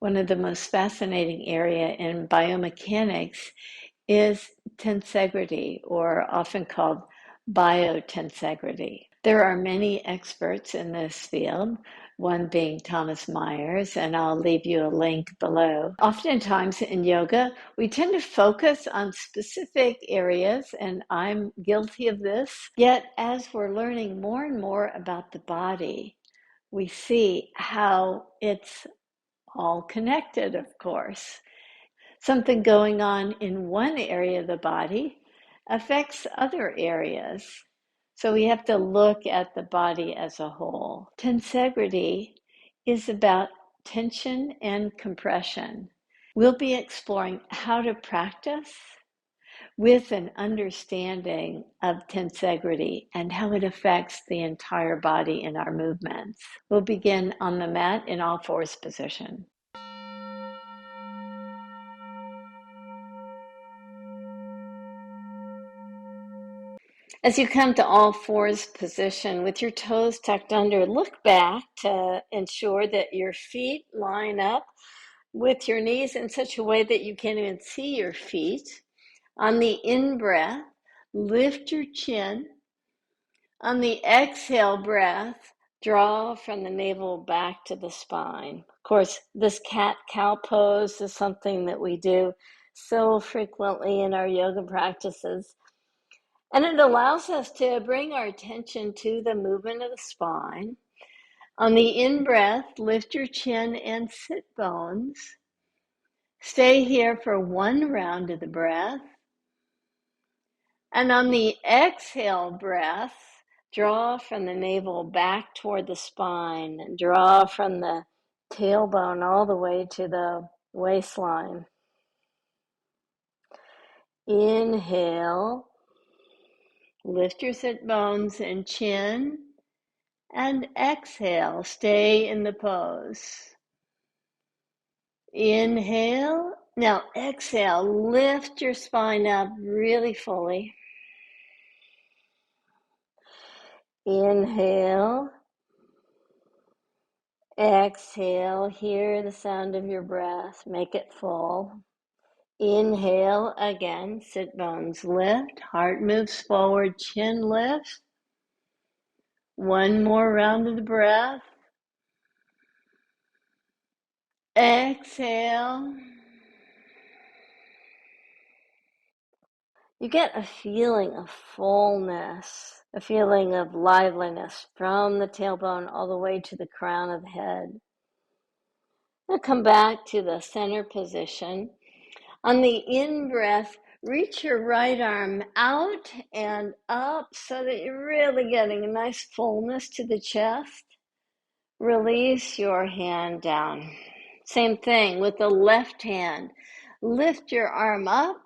One of the most fascinating area in biomechanics is tensegrity, or often called biotensegrity. There are many experts in this field, one being Thomas Myers, and I'll leave you a link below. Oftentimes in yoga, we tend to focus on specific areas, and I'm guilty of this. Yet, as we're learning more and more about the body, we see how it's all connected, of course. Something going on in one area of the body affects other areas. So we have to look at the body as a whole. Tensegrity is about tension and compression. We'll be exploring how to practice with an understanding of tensegrity and how it affects the entire body in our movements. We'll begin on the mat in all fours position. As you come to all fours position with your toes tucked under, look back to ensure that your feet line up with your knees in such a way that you can't even see your feet. On the in-breath, lift your chin. On the exhale breath, draw from the navel back to the spine. Of course, this cat-cow pose is something that we do so frequently in our yoga practices. And it allows us to bring our attention to the movement of the spine. On the in-breath, lift your chin and sit bones. Stay here for one round of the breath. And on the exhale breath, draw from the navel back toward the spine and draw from the tailbone all the way to the waistline. Inhale, lift your sit bones and chin, and exhale, stay in the pose. Inhale, now exhale, lift your spine up really fully. Inhale, exhale, hear the sound of your breath, make it full. Inhale again, sit bones lift, heart moves forward, chin lifts. One more round of the breath. Exhale. You get a feeling of fullness, a feeling of liveliness from the tailbone all the way to the crown of the head. Now come back to the center position. On the in-breath, reach your right arm out and up so that you're really getting a nice fullness to the chest. Release your hand down. Same thing with the left hand. Lift your arm up.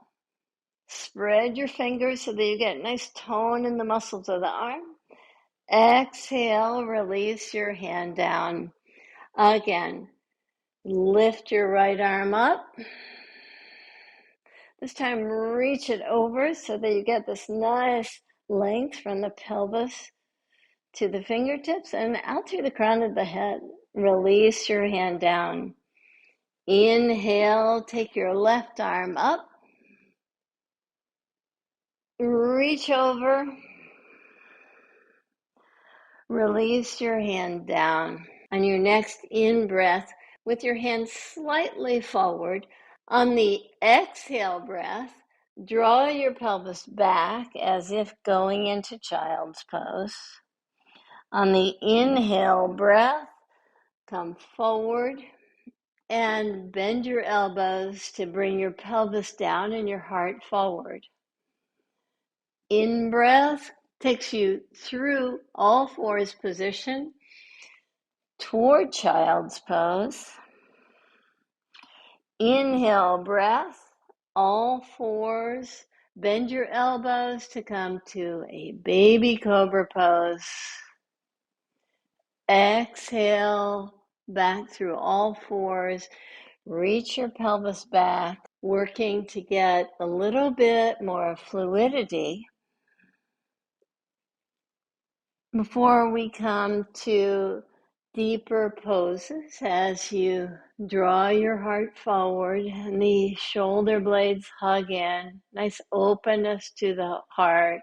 Spread your fingers so that you get nice tone in the muscles of the arm. Exhale, release your hand down. Again, lift your right arm up. This time, reach it over so that you get this nice length from the pelvis to the fingertips and out through the crown of the head. Release your hand down. Inhale, take your left arm up. Reach over. Release your hand down. On your next in-breath, with your hands slightly forward, on the exhale breath, draw your pelvis back as if going into child's pose. On the inhale breath, come forward and bend your elbows to bring your pelvis down and your heart forward. In-breath takes you through all fours position toward child's pose. Inhale breath, all fours. Bend your elbows to come to a baby cobra pose. Exhale back through all fours. Reach your pelvis back, working to get a little bit more fluidity before we come to deeper poses as you draw your heart forward and the shoulder blades hug in. Nice openness to the heart.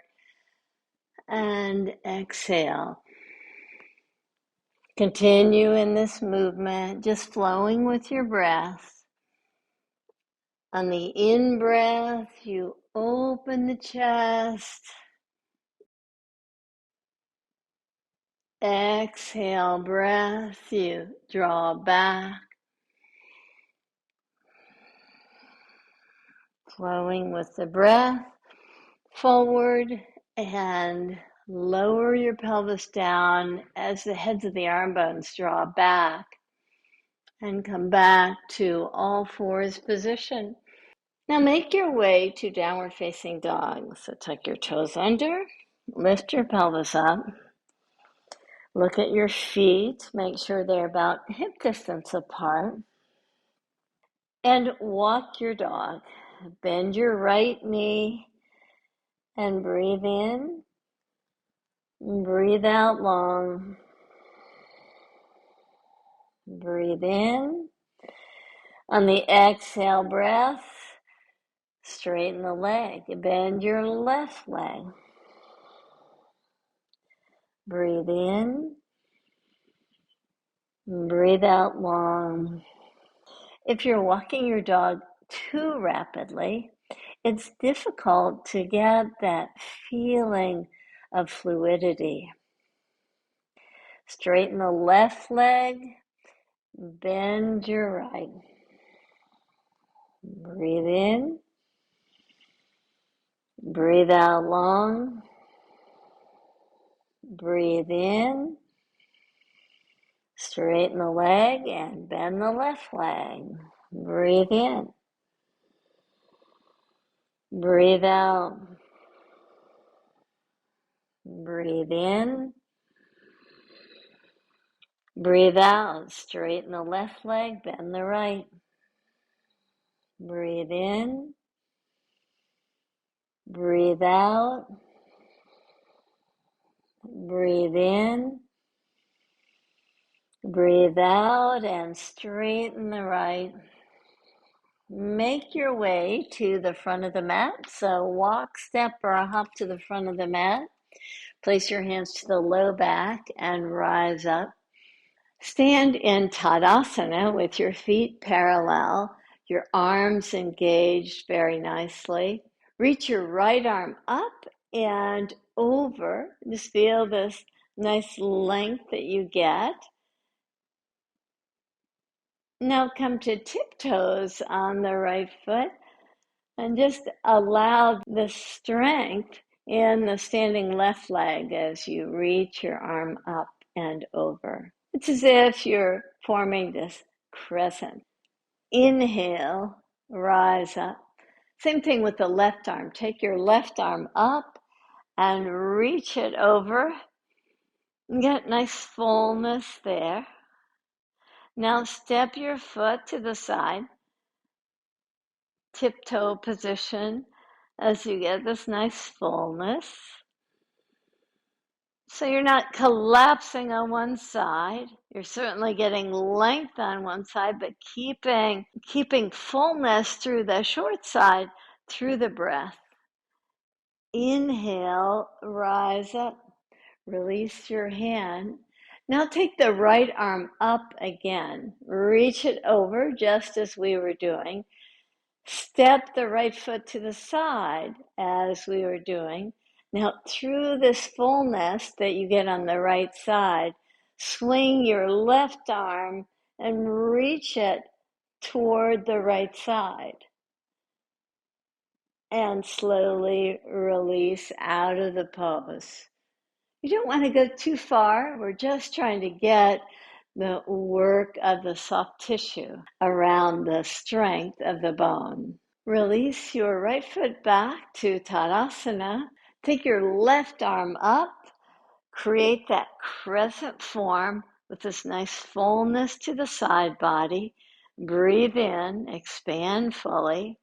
And exhale. Continue in this movement, just flowing with your breath. On the in-breath, you open the chest. Exhale, breath, you draw back. Flowing with the breath, forward and lower your pelvis down as the heads of the arm bones draw back. And come back to all fours position. Now make your way to downward facing dog. So tuck your toes under, lift your pelvis up, look at your feet, make sure they're about hip distance apart, and walk your dog. Bend your right knee and breathe in, breathe out long, breathe in. On the exhale breath, straighten the leg, bend your left leg. Breathe in, breathe out long. If you're walking your dog too rapidly, it's difficult to get that feeling of fluidity. Straighten the left leg, bend your right. Breathe in, breathe out long, breathe in, straighten the leg and bend the left leg. Breathe in, breathe out, breathe in, breathe out, straighten the left leg, bend the right. Breathe in, breathe out, breathe in, breathe out, and straighten the right. Make your way to the front of the mat. So walk, step, or hop to the front of the mat. Place your hands to the low back and rise up. Stand in Tadasana with your feet parallel, your arms engaged very nicely. Reach your right arm up and over. Just feel this nice length that you get. Now come to tiptoes on the right foot and just allow the strength in the standing left leg as you reach your arm up and over. It's as if you're forming this crescent. Inhale, rise up. Same thing with the left arm. Take your left arm up and reach it over. Get nice fullness there. Now step your foot to the side, tiptoe position as you get this nice fullness. So you're not collapsing on one side. You're certainly getting length on one side, but keeping fullness through the short side through the breath. Inhale, rise up, release your hand. Now take the right arm up again. Reach it over just as we were doing. Step the right foot to the side as we were doing. Now through this fullness that you get on the right side, swing your left arm and reach it toward the right side. And slowly release out of the pose. You don't want to go too far. We're just trying to get the work of the soft tissue around the strength of the bone. Release your right foot back to Tadasana. Take your left arm up. Create that crescent form with this nice fullness to the side body. Breathe in, expand fully.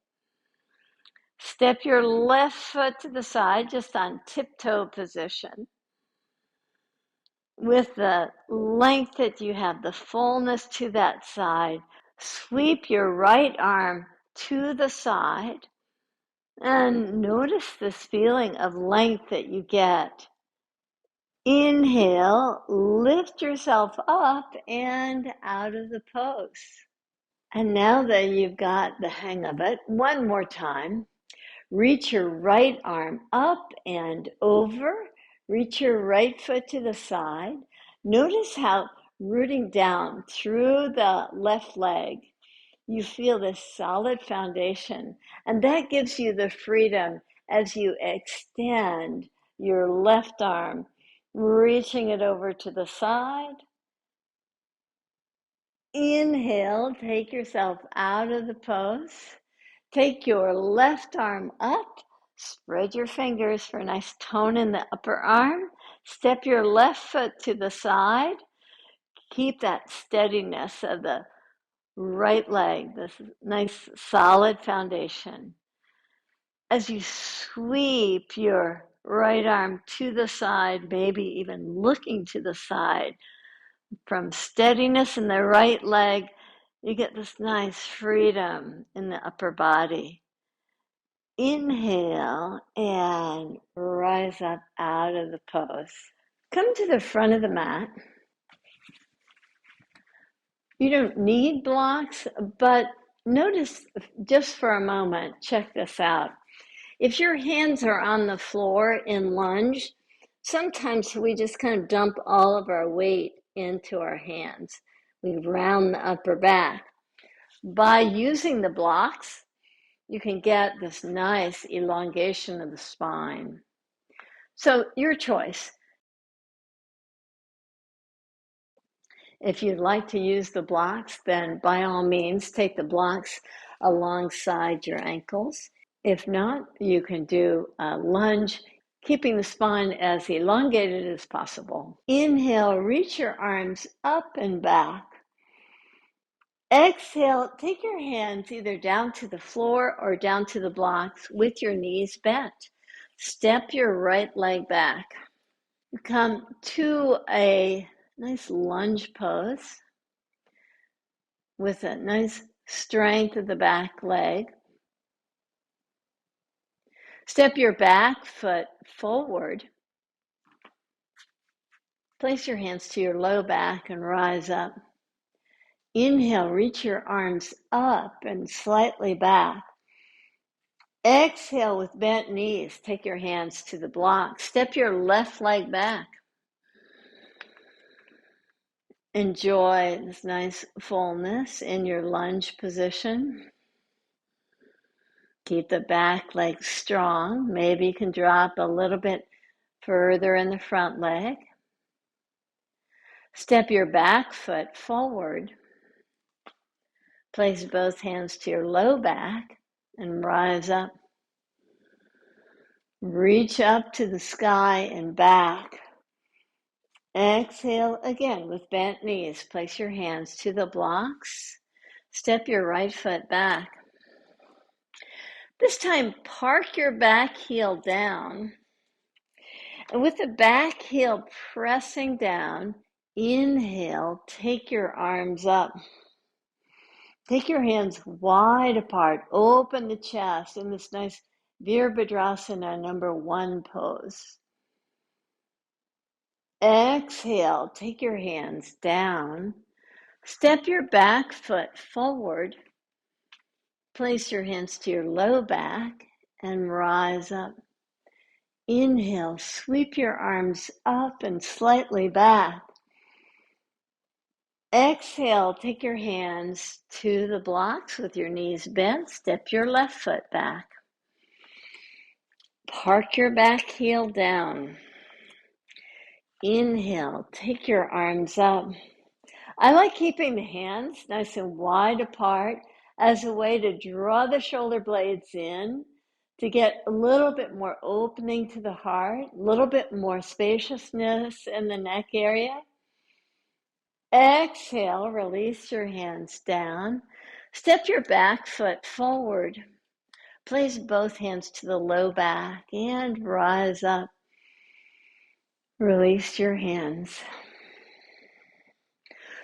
Step your left foot to the side, just on tiptoe position. with the length that you have, the fullness to that side, sweep your right arm to the side and notice this feeling of length that you get. Inhale, lift yourself up and out of the pose. And now that you've got the hang of it, one more time. Reach your right arm up and over. Reach your right foot to the side. Notice how rooting down through the left leg, you feel this solid foundation. And that gives you the freedom as you extend your left arm, reaching it over to the side. Inhale, take yourself out of the pose. Take your left arm up, spread your fingers for a nice tone in the upper arm. Step your left foot to the side. Keep that steadiness of the right leg, this nice solid foundation. As you sweep your right arm to the side, maybe even looking to the side, from steadiness in the right leg, you get this nice freedom in the upper body. Inhale and rise up out of the pose. Come to the front of the mat. You don't need blocks, but notice just for a moment, check this out. If your hands are on the floor in lunge, sometimes we just kind of dump all of our weight into our hands. We round the upper back. By using the blocks, you can get this nice elongation of the spine. So your choice. If you'd like to use the blocks, then by all means, take the blocks alongside your ankles. If not, you can do a lunge, keeping the spine as elongated as possible. Inhale, reach your arms up and back. Exhale, take your hands either down to the floor or down to the blocks with your knees bent. Step your right leg back. Come to a nice lunge pose with a nice strength of the back leg. Step your back foot forward. Place your hands to your low back and rise up. Inhale, reach your arms up and slightly back. Exhale with bent knees. Take your hands to the block. Step your left leg back. Enjoy this nice fullness in your lunge position. Keep the back leg strong. Maybe you can drop a little bit further in the front leg. Step your back foot forward. Place both hands to your low back and rise up. Reach up to the sky and back. Exhale again with bent knees. Place your hands to the blocks. Step your right foot back. This time, park your back heel down. And with the back heel pressing down, inhale, take your arms up. Take your hands wide apart. Open the chest in this nice Virabhadrasana number 1 pose. Exhale, take your hands down. Step your back foot forward. Place your hands to your low back and rise up. Inhale, sweep your arms up and slightly back. Exhale, take your hands to the blocks with your knees bent. Step your left foot back. Park your back heel down. Inhale, take your arms up. I like keeping the hands nice and wide apart as a way to draw the shoulder blades in, to get a little bit more opening to the heart, a little bit more spaciousness in the neck area. Exhale, release your hands down. Step your back foot forward. Place both hands to the low back and rise up. Release your hands.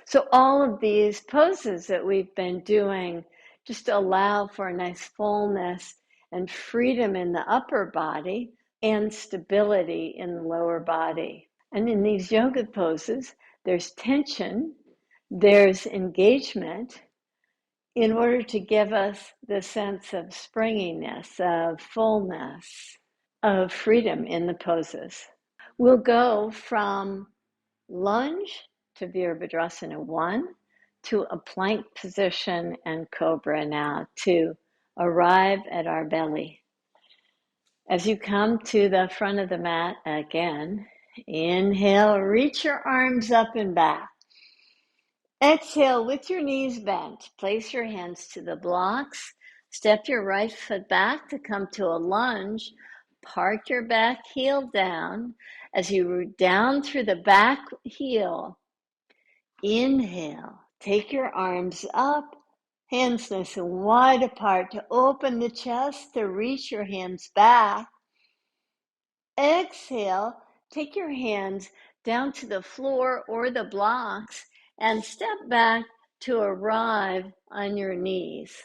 So all of these poses that we've been doing just allow for a nice fullness and freedom in the upper body and stability in the lower body. And in these yoga poses, there's tension, there's engagement in order to give us the sense of springiness, of fullness, of freedom in the poses. We'll go from lunge to Virabhadrasana 1 to a plank position and Cobra now to arrive at our belly. As you come to the front of the mat again, inhale, reach your arms up and back. Exhale with your knees bent. Place your hands to the blocks. Step your right foot back to come to a lunge. Park your back heel down. As you root down through the back heel, inhale. Take your arms up, hands nice and wide apart to open the chest, to reach your hands back. Exhale, take your hands down to the floor or the blocks and step back to arrive on your knees.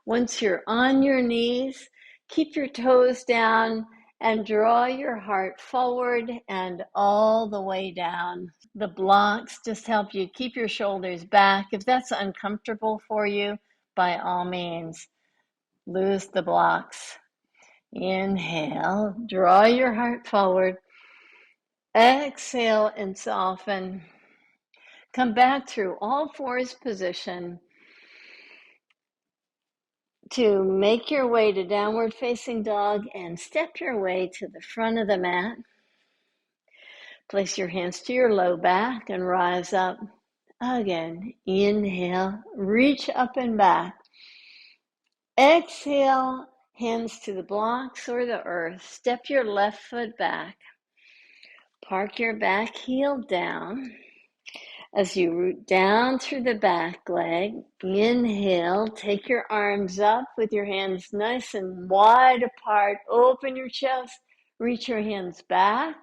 Once you're on your knees, keep your toes down and draw your heart forward and all the way down. The blocks just help you keep your shoulders back. If that's uncomfortable for you, by all means, loose the blocks. Inhale, draw your heart forward. Exhale and soften. Come back through all fours position to make your way to downward facing dog and step your way to the front of the mat. Place your hands to your low back and rise up. Again, inhale, reach up and back. Exhale, hands to the blocks or the earth. Step your left foot back. Park your back heel down. As you root down through the back leg, inhale, take your arms up with your hands nice and wide apart. Open your chest, reach your hands back.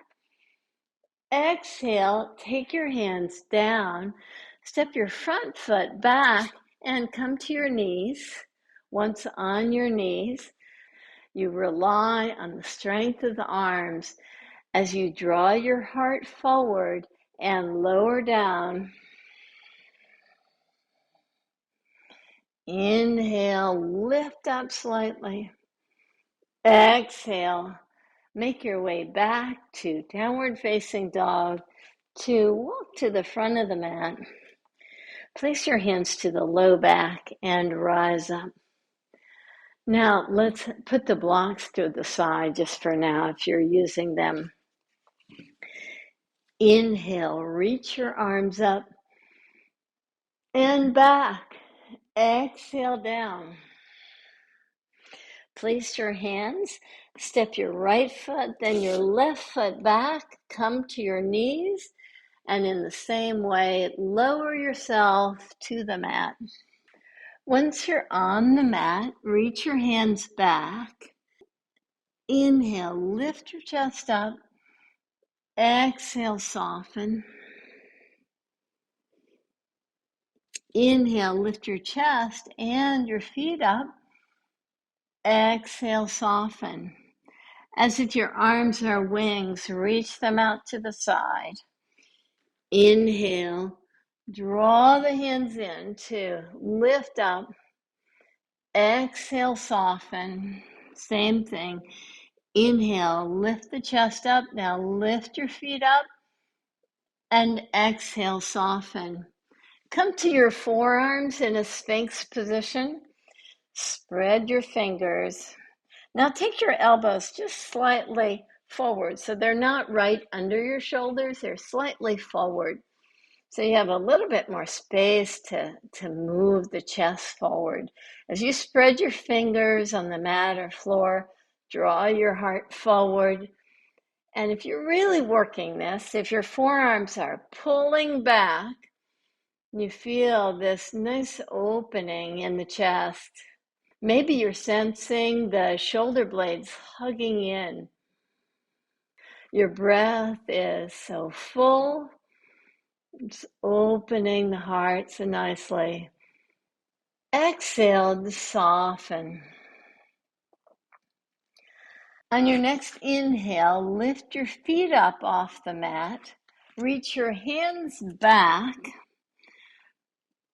Exhale, take your hands down, step your front foot back and come to your knees. Once on your knees, you rely on the strength of the arms as you draw your heart forward and lower down. Inhale, lift up slightly. Exhale, make your way back to downward facing dog to walk to the front of the mat. Place your hands to the low back and rise up. Now let's put the blocks to the side just for now if you're using them. Inhale, reach your arms up and back. Exhale down. Place your hands, step your right foot, then your left foot back, come to your knees, and in the same way, lower yourself to the mat. Once you're on the mat, reach your hands back. Inhale, lift your chest up. Exhale, soften. Inhale, lift your chest and your feet up. Exhale, soften. As if your arms are wings, reach them out to the side. Inhale, draw the hands in to lift up. Exhale, soften. Same thing. Inhale, lift the chest up. Now lift your feet up. And exhale, soften. Come to your forearms in a Sphinx position. Spread your fingers. Now take your elbows just slightly forward. So they're not right under your shoulders. They're slightly forward. So you have a little bit more space to move the chest forward. As you spread your fingers on the mat or floor, draw your heart forward. And if you're really working this, if your forearms are pulling back, you feel this nice opening in the chest. Maybe you're sensing the shoulder blades hugging in. Your breath is so full Just opening the heart so nicely. Exhale to soften. On your next inhale, lift your feet up off the mat. Reach your hands back.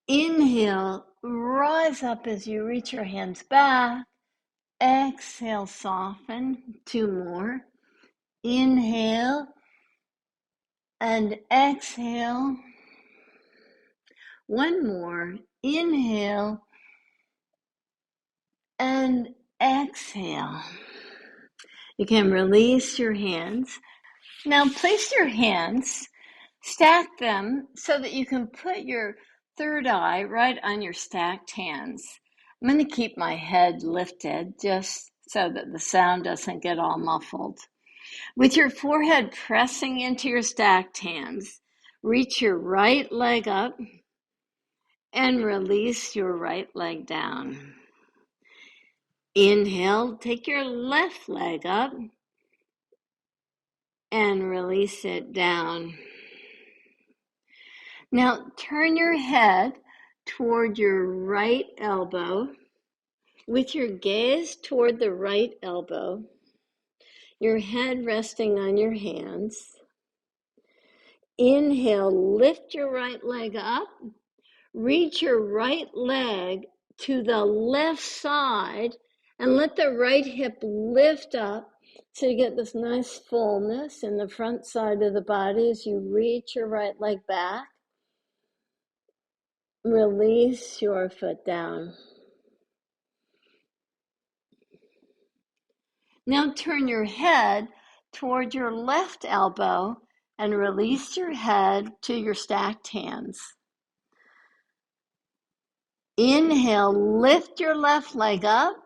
Inhale, rise up as you reach your hands back. Exhale, soften. 2 more. Inhale and exhale. 1 more. Inhale and exhale. You can release your hands. Now place your hands, stack them so that you can put your third eye right on your stacked hands. I'm going to keep my head lifted just so that the sound doesn't get all muffled. With your forehead pressing into your stacked hands, reach your right leg up and release your right leg down. Inhale, take your left leg up and release it down. Now turn your head toward your right elbow with your gaze toward the right elbow, your head resting on your hands. Inhale, lift your right leg up, reach your right leg to the left side and let the right hip lift up so you get this nice fullness in the front side of the body as you reach your right leg back. Release your foot down. Now turn your head toward your left elbow and release your head to your stacked hands. Inhale, lift your left leg up.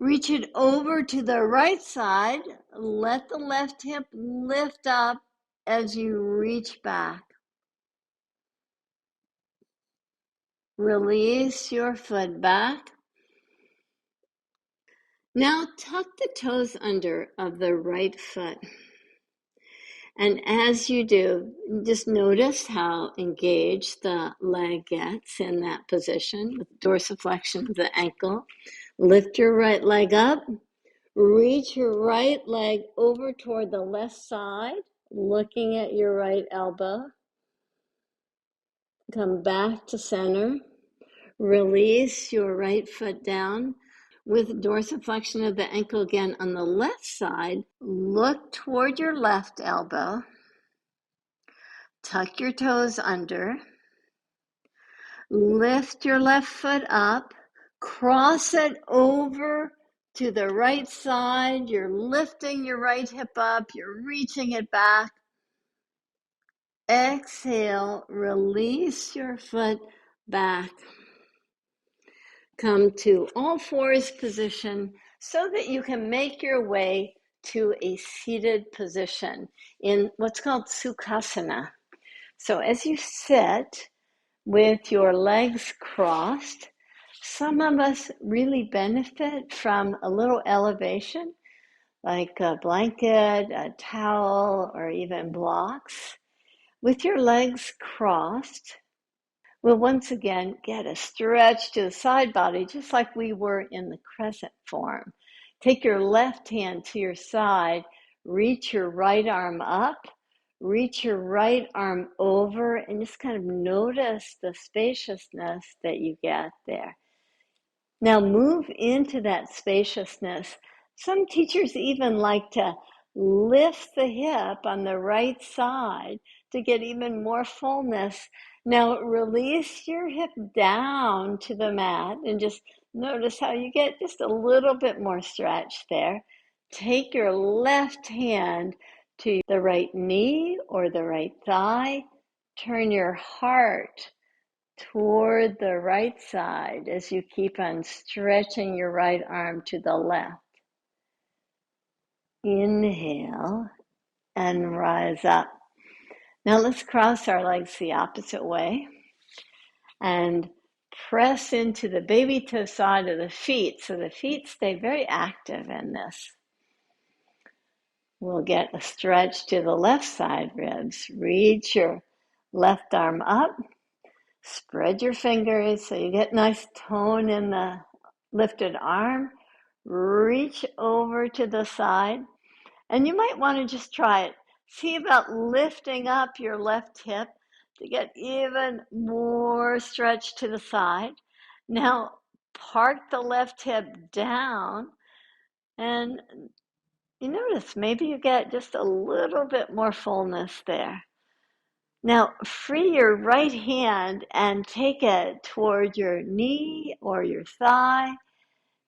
Reach it over to the right side. Let the left hip lift up as you reach back. Release your foot back. Now tuck the toes under of the right foot. And as you do, just notice how engaged the leg gets in that position with dorsiflexion of the ankle. Lift your right leg up. Reach your right leg over toward the left side, looking at your right elbow. Come back to center. Release your right foot down. With dorsiflexion of the ankle again on the left side, look toward your left elbow. Tuck your toes under. Lift your left foot up. Cross it over to the right side. You're lifting your right hip up. You're reaching it back. Exhale, release your foot back. Come to all fours position so that you can make your way to a seated position in what's called Sukhasana. So as you sit with your legs crossed, some of us really benefit from a little elevation, like a blanket, a towel, or even blocks. With your legs crossed, we'll once again get a stretch to the side body, just like we were in the crescent form. Take your left hand to your side, reach your right arm up, reach your right arm over, and just kind of notice the spaciousness that you get there. Now move into that spaciousness. Some teachers even like to lift the hip on the right side to get even more fullness. Now release your hip down to the mat and just notice how you get just a little bit more stretch there. Take your left hand to the right knee or the right thigh. Turn your heart toward the right side as you keep on stretching your right arm to the left. Inhale and rise up. Now let's cross our legs the opposite way and press into the baby toe side of the feet so the feet stay very active in this. We'll get a stretch to the left side ribs. Reach your Left arm up. Spread your fingers so you get nice tone in the lifted arm. Reach over to the side. And you might want to just try it. See about lifting up your left hip to get even more stretch to the side. Now, park the left hip down, and you notice maybe you get just a little bit more fullness there. Now, free your right hand and take it toward your knee or your thigh,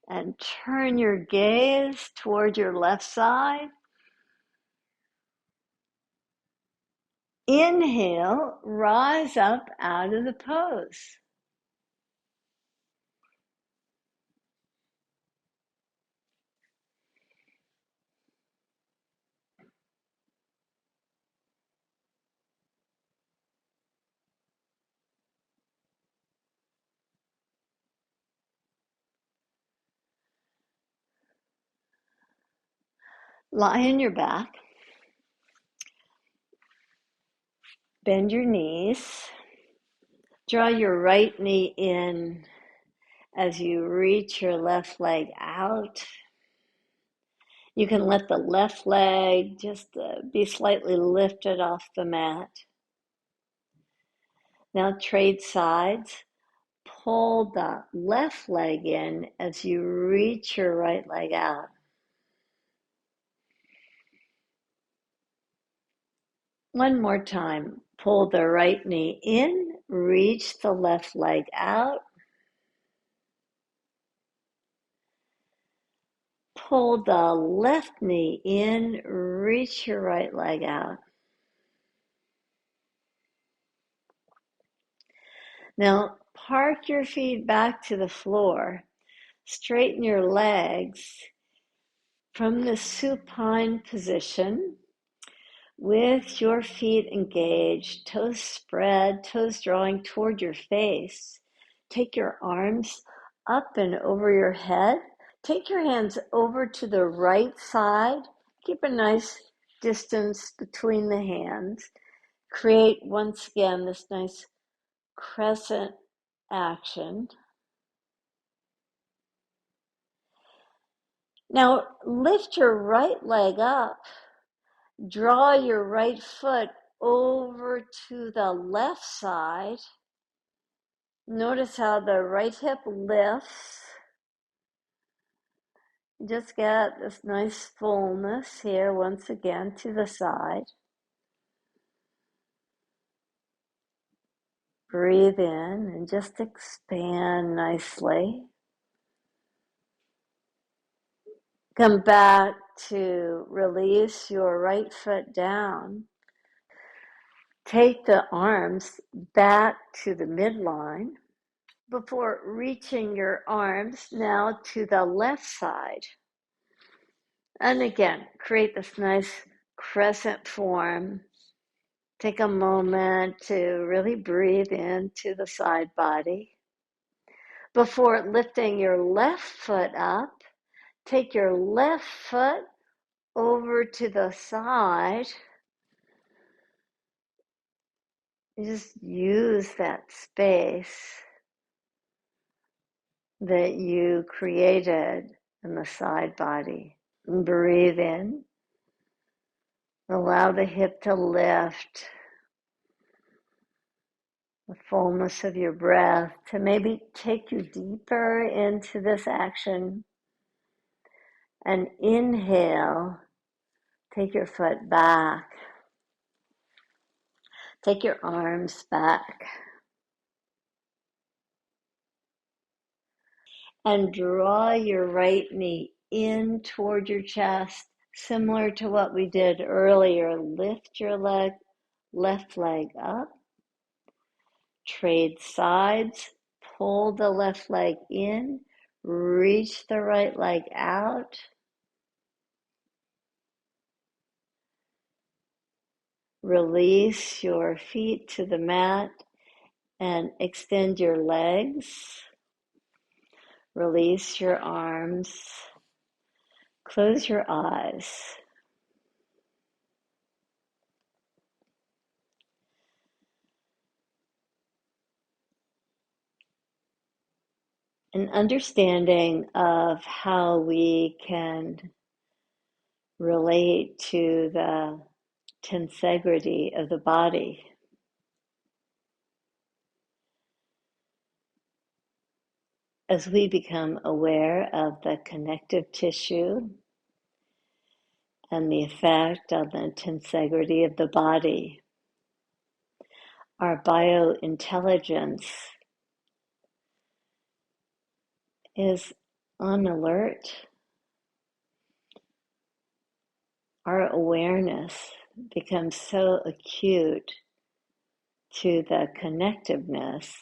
and turn your gaze toward your left side. Inhale, rise up out of the pose. Lie on your back. Bend your knees. Draw your right knee in as you reach your left leg out. You can let the left leg just be slightly lifted off the mat. Now trade sides. Pull the left leg in as you reach your right leg out. One more time. Pull the right knee in, reach the left leg out. Pull the left knee in, reach your right leg out. Now, park your feet back to the floor. Straighten your legs from the supine position with your feet engaged, toes spread, toes drawing toward your face. Take your arms up and over your head. Take your hands over to the right side. Keep a nice distance between the hands. Create, once again, this nice crescent action. Now, lift your right leg up. Draw your right foot over to the left side. Notice how the right hip lifts. Just get this nice fullness here once again to the side. Breathe in and just expand nicely. Come back to release your right foot down. Take the arms back to the midline before reaching your arms now to the left side. And again, create this nice crescent form. Take a moment to really breathe into the side body. Before lifting your left foot up, take your left foot over to the side. Just use that space that you created in the side body. And breathe in. Allow the hip to lift. The fullness of your breath to maybe take you deeper into this action. And inhale, take your foot back. Take your arms back. And draw your right knee in toward your chest, similar to what we did earlier. Lift your left leg up. Trade sides. Pull the left leg in. Reach the right leg out. Release your feet to the mat and extend your legs. Release your arms. Close your eyes. an understanding of how we can relate to the tensegrity of the body. As we become aware of the connective tissue and the effect on the tensegrity of the body, our biointelligence is on alert. Our awareness becomes so acute to the connectiveness,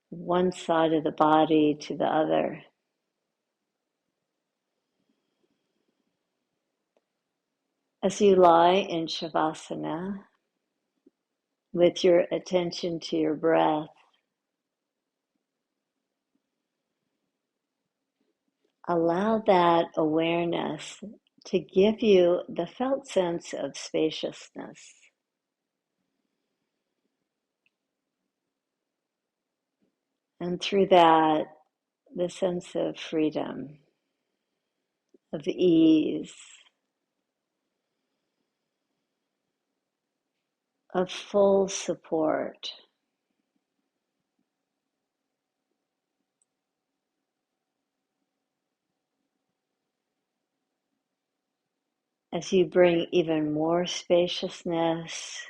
one side of the body to the other. As you lie in Savasana, with your attention to your breath, allow that awareness to give you the felt sense of spaciousness. And through that, the sense of freedom, of ease, of full support. As you bring even more spaciousness,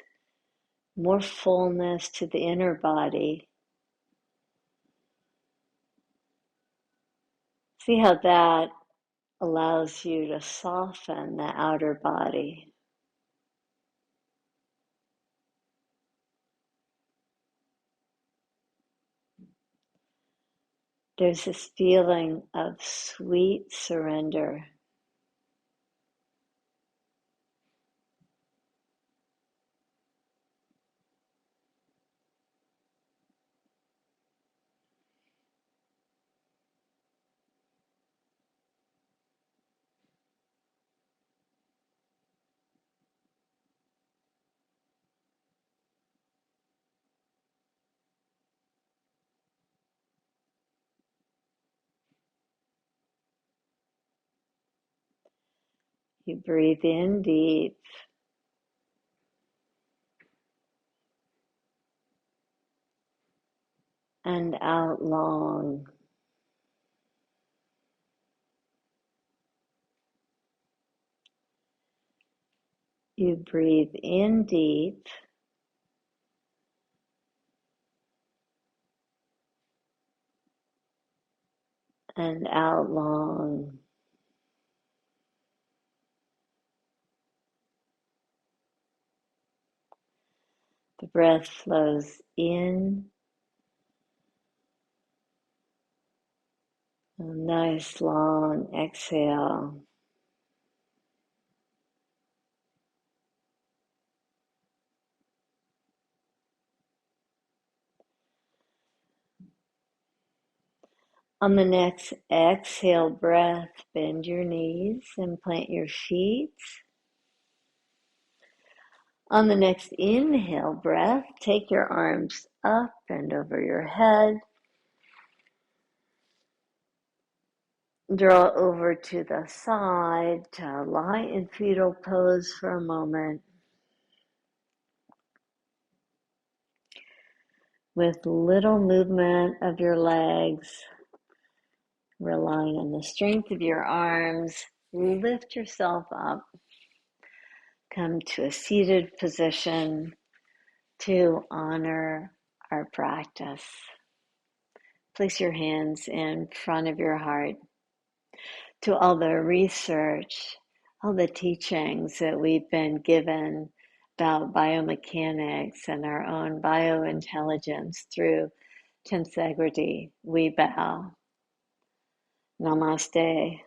more fullness to the inner body, see how that allows you to soften the outer body. There's this feeling of sweet surrender. You breathe in deep and out long. You breathe in deep and out long. The breath flows in, a nice long exhale. On the next exhale breath, bend your knees and plant your feet. On the next inhale breath, take your arms up and over your head. Draw over to the side to lie in fetal pose for a moment. With little movement of your legs, relying on the strength of your arms, lift yourself up. Come to a seated position to honor our practice. Place your hands in front of your heart. To all the research, all the teachings that we've been given about biomechanics and our own biointelligence through Tensegrity, we bow. Namaste.